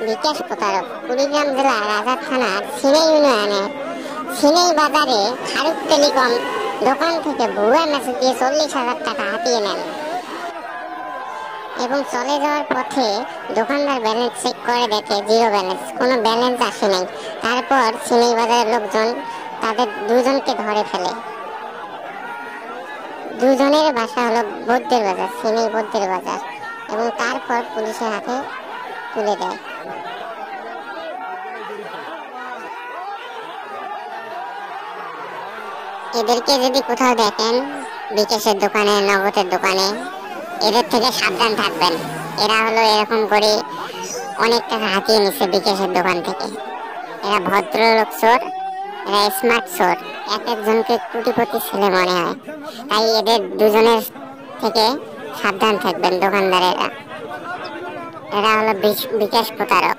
বিকাশ প্রতারক কুড়িগ্রাম জেলার রাজার থানার সিনাই ইউনিয়নের সিনাই বাজারে ফারুক টেলিকম দোকান থেকে ভুয়া মেসেজ দিয়ে 40,000 টাকা হাতিয়ে নেন এবং চলে যাওয়ার পথে দোকানদার ব্যালেন্স চেক করে দেখে জিরো ব্যালেন্স, কোনো ব্যালেন্স আসে নাই। তারপর সিনাই বাজারের লোকজন তাদের দুজনকে ধরে ফেলে। দুজনের বাসা হলো বৌদ্ধের বাজার, সিনাই বৌদ্ধের বাজার, এবং তারপর পুলিশের হাতে তুলে দেয়। এদেরকে যদি কোথাও দেখেন বিকাশের দোকানে, নগদের দোকানে, এদের থেকে সাবধান থাকবেন। এরা হলো এরকম করে অনেক টাকা হাতিয়ে নিচ্ছে বিকাশের দোকান থেকে। এরা ভদ্রলোক চোর, এরা স্মার্ট চোর, এক একজনকে কোটিপতি ছেলে মনে হয়। তাই এদের দুজনের থেকে সাবধান থাকবেন দোকানদারেরা। এরা হলো বিকাশ প্রতারক।